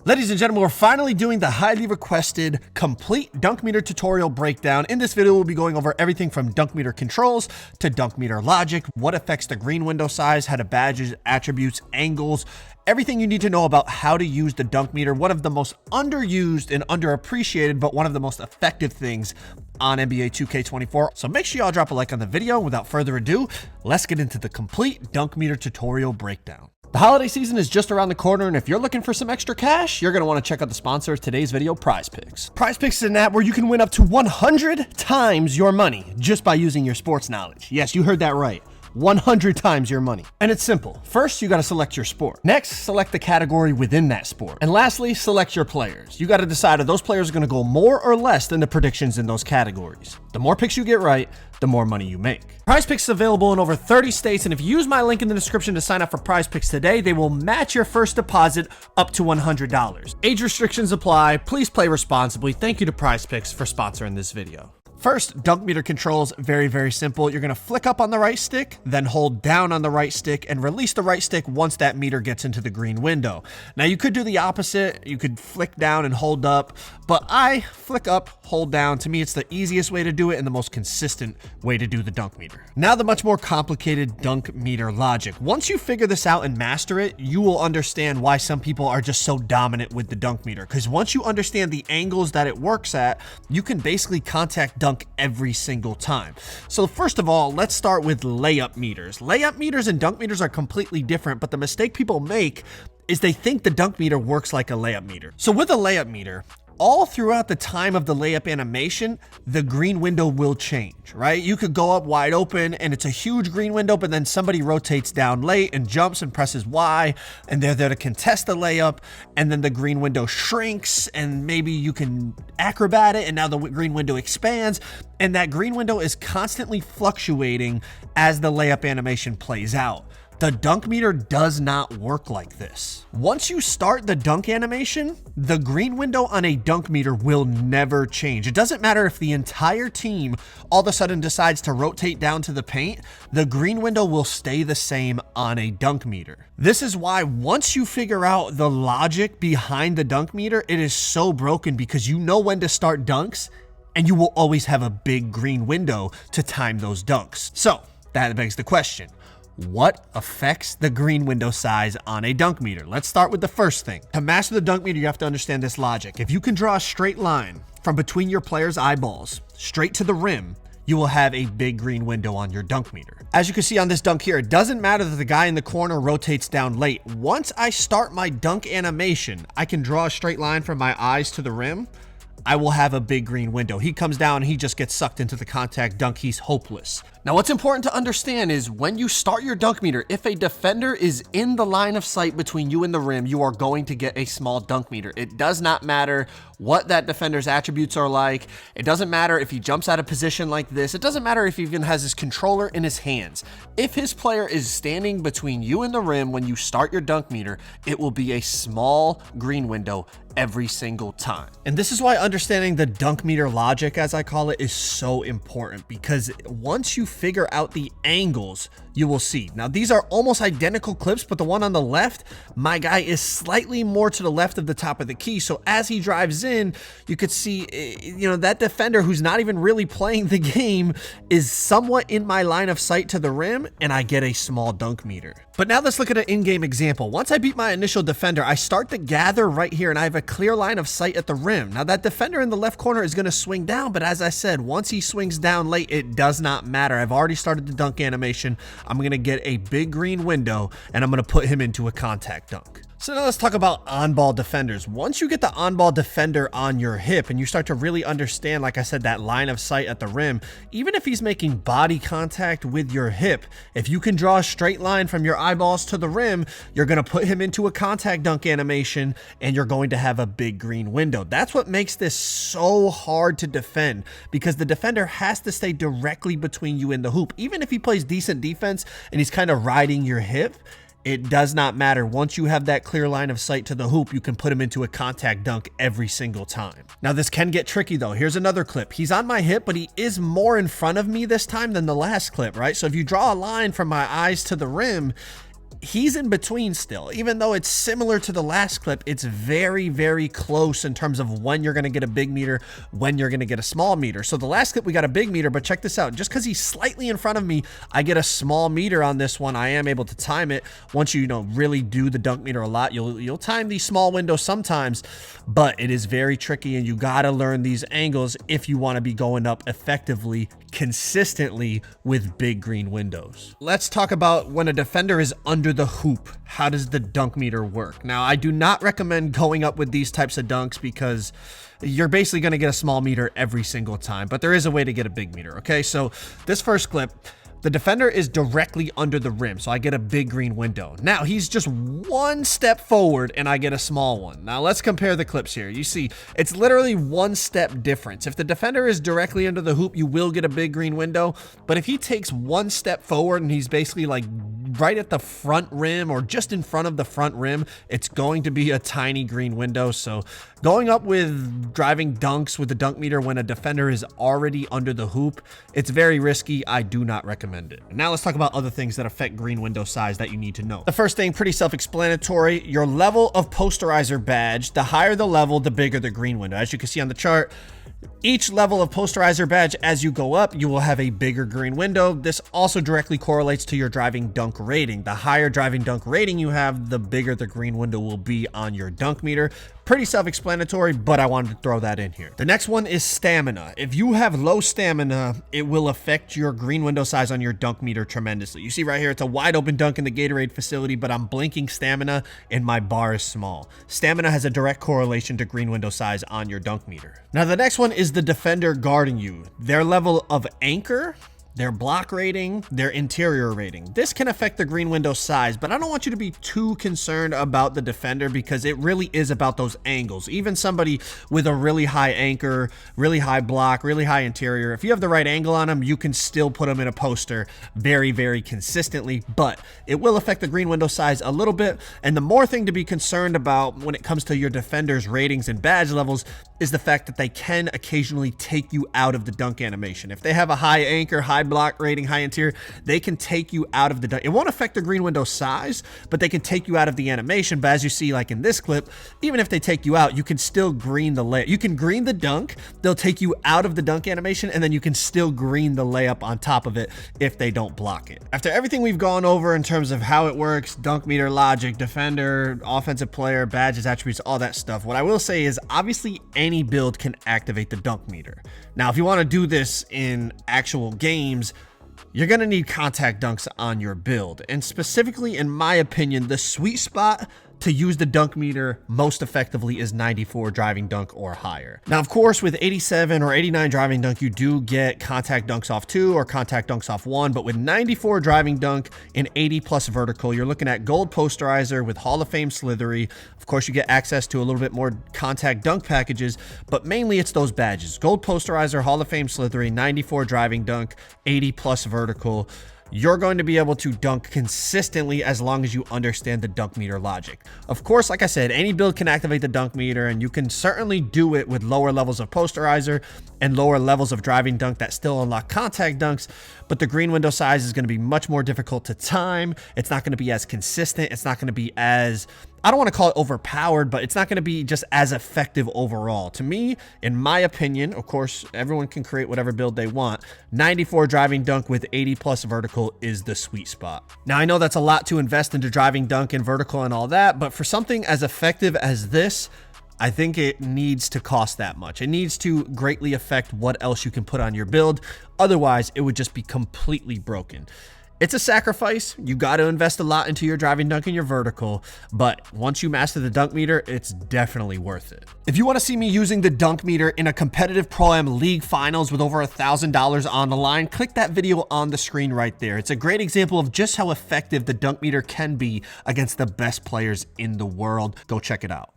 Ladies and gentlemen, we're finally doing the highly requested complete dunk meter tutorial breakdown. In this video, we'll be going over everything from dunk meter controls to dunk meter logic, what affects the green window size, how to badges, attributes, angles, everything you need to know about how to use the dunk meter, one of the most underused and underappreciated, but one of the most effective things on NBA 2K24. So make sure y'all drop a like on the video. Without further ado, let's get into the complete dunk meter tutorial breakdown. The holiday season is just around the corner, and if you're looking for some extra cash, you're going to want to check out the sponsor of today's video, Prize Picks. Prize Picks is an app where you can win up to 100 times your money just by using your sports knowledge. Yes, you heard that right. 100 times your money. And it's simple. First, you got to select your sport. Next, select the category within that sport. And lastly, select your players. You got to decide if those players are going to go more or less than the predictions in those categories. The more picks you get right, the more money you make. Prize Picks is available in over 30 states, and if you use my link in the description to sign up for Prize Picks today, they will match your first deposit up to $100. Age restrictions apply. Please play responsibly. Thank you to Prize Picks for sponsoring this video. First, dunk meter controls, very simple. You're gonna flick up on the right stick, then hold down on the right stick and release the right stick once that meter gets into the green window. Now you could do the opposite. You could flick down and hold up, but I flick up, hold down. To me, it's the easiest way to do it and the most consistent way to do the dunk meter. Now the much more complicated dunk meter logic. Once you figure this out and master it, you will understand why some people are just so dominant with the dunk meter. Because once you understand the angles that it works at, you can basically contact dunk every single time. So first of all, let's start with layup meters. Layup meters and dunk meters are completely different, but the mistake people make is they think the dunk meter works like a layup meter. So with a layup meter, all throughout the time of the layup animation, the green window will change, right? You could go up wide open and it's a huge green window, but then somebody rotates down late and jumps and presses Y, and they're there to contest the layup, and then the green window shrinks, and maybe you can acrobat it, and now the green window expands, and that green window is constantly fluctuating as the layup animation plays out. The dunk meter does not work like this. Once you start the dunk animation, the green window on a dunk meter will never change. It doesn't matter if the entire team all of a sudden decides to rotate down to the paint, the green window will stay the same on a dunk meter. This is why once you figure out the logic behind the dunk meter, it is so broken because you know when to start dunks and you will always have a big green window to time those dunks. So that begs the question. What affects the green window size on a dunk meter? Let's start with the first thing. To master the dunk meter, you have to understand this logic. If you can draw a straight line from between your player's eyeballs straight to the rim, you will have a big green window on your dunk meter. As you can see on this dunk here, it doesn't matter that the guy in the corner rotates down late. Once I start my dunk animation, I can draw a straight line from my eyes to the rim. I will have a big green window. He comes down, he just gets sucked into the contact dunk. He's hopeless. Now, what's important to understand is when you start your dunk meter, if a defender is in the line of sight between you and the rim, you are going to get a small dunk meter. It does not matter what that defender's attributes are like. It doesn't matter if he jumps out of position like this. It doesn't matter if he even has his controller in his hands. If his player is standing between you and the rim when you start your dunk meter, it will be a small green window every single time. And this is why understanding the dunk meter logic, as I call it, is so important, because once you figure out the angles, you will see. Now, these are almost identical clips, but the one on the left, my guy is slightly more to the left of the top of the key. So as he drives in, you could see, that defender who's not even really playing the game is somewhat in my line of sight to the rim, and I get a small dunk meter. But now let's look at an in-game example. Once I beat my initial defender, I start to gather right here, and I have a clear line of sight at the rim. Now, that defender in the left corner is going to swing down, but as I said, once he swings down late, it does not matter. I've already started the dunk animation. I'm going to get a big green window, and I'm going to put him into a contact dunk. So now let's talk about on-ball defenders. Once you get the on-ball defender on your hip and you start to really understand, like I said, that line of sight at the rim, even if he's making body contact with your hip, if you can draw a straight line from your eyeballs to the rim, you're going to put him into a contact dunk animation and you're going to have a big green window. That's what makes this so hard to defend, because the defender has to stay directly between you and the hoop. Even if he plays decent defense and he's kind of riding your hip, it does not matter. Once you have that clear line of sight to the hoop, you can put him into a contact dunk every single time. Now, this can get tricky though. Here's another clip. He's on my hip, but he is more in front of me this time than the last clip, right? So if you draw a line from my eyes to the rim, he's in between still. Even though it's similar to the last clip, it's very, very close in terms of when you're going to get a big meter, when you're going to get a small meter. So the last clip, we got a big meter, but check this out. Just because he's slightly in front of me, I get a small meter on this one. I am able to time it. Once you know, really do the dunk meter a lot, you'll time these small windows sometimes, but it is very tricky, and you got to learn these angles if you want to be going up effectively, consistently with big green windows. Let's talk about when a defender is under the hoop. How does the dunk meter work? Now, I do not recommend going up with these types of dunks because you're basically going to get a small meter every single time, but there is a way to get a big meter. Okay, so this first clip, the defender is directly under the rim, so I get a big green window. Now, he's just one step forward, and I get a small one. Now, let's compare the clips here. You see, it's literally one step difference. If the defender is directly under the hoop, you will get a big green window, but if he takes one step forward and he's basically like right at the front rim or just in front of the front rim, it's going to be a tiny green window. So going up with driving dunks with the dunk meter when a defender is already under the hoop, it's very risky. I do not recommend it. Now let's talk about other things that affect green window size that you need to know. The first thing, pretty self-explanatory, your level of posterizer badge. The higher the level, the bigger the green window. As you can see on the chart, each level of posterizer badge, as you go up, you will have a bigger green window. This also directly correlates to your driving dunk rating. The higher driving dunk rating you have, the bigger the green window will be on your dunk meter. Pretty self-explanatory, but I wanted to throw that in here. The next one is stamina. If you have low stamina, it will affect your green window size on your dunk meter tremendously. You see right here, it's a wide open dunk in the Gatorade facility, but I'm blinking stamina and my bar is small. Stamina has a direct correlation to green window size on your dunk meter. Now, the next one is the defender guarding you. Their level of anchor, their block rating, their interior rating. This can affect the green window size, but I don't want you to be too concerned about the defender because it really is about those angles. Even somebody with a really high anchor, really high block, really high interior, if you have the right angle on them, you can still put them in a poster very, very consistently, but it will affect the green window size a little bit. And the more thing to be concerned about when it comes to your defender's ratings and badge levels is the fact that they can occasionally take you out of the dunk animation. If they have a high anchor, high block rating, high interior, they can take you out of the dunk. It won't affect the green window size, but they can take you out of the animation. But as you see, like in this clip, even if they take you out, you can still green the layup. You can green the dunk, they'll take you out of the dunk animation, and then you can still green the layup on top of it if they don't block it. After everything we've gone over in terms of how it works, dunk meter logic, defender, offensive player, badges, attributes, all that stuff, what I will say is obviously any build can activate the dunk meter. Now, if you want to do this in actual games, you're going to need contact dunks on your build. And specifically, in my opinion, the sweet spot to use the dunk meter most effectively is 94 driving dunk or higher. Now, of course, with 87 or 89 driving dunk, you do get contact dunks off 2 or contact dunks off 1, but with 94 driving dunk and 80 plus vertical, you're looking at gold posterizer with Hall of Fame slithery. Of course, you get access to a little bit more contact dunk packages, but mainly it's those badges: gold posterizer, Hall of Fame slithery, 94 driving dunk, 80 plus vertical. You're going to be able to dunk consistently as long as you understand the dunk meter logic. Of course, like I said, any build can activate the dunk meter, and you can certainly do it with lower levels of posterizer and lower levels of driving dunk that still unlock contact dunks, but the green window size is going to be much more difficult to time. It's not going to be as consistent. It's not going to be as, I don't want to call it overpowered, but it's not going to be just as effective overall. To me, in my opinion, of course, everyone can create whatever build they want. 94 driving dunk with 80 plus vertical is the sweet spot. Now, I know that's a lot to invest into driving dunk and vertical and all that, but for something as effective as this, I think it needs to cost that much. It needs to greatly affect what else you can put on your build. Otherwise, it would just be completely broken. It's a sacrifice. You got to invest a lot into your driving dunk and your vertical, but once you master the dunk meter, it's definitely worth it. If you want to see me using the dunk meter in a competitive Pro-Am League finals with over $1,000 on the line, click that video on the screen right there. It's a great example of just how effective the dunk meter can be against the best players in the world. Go check it out.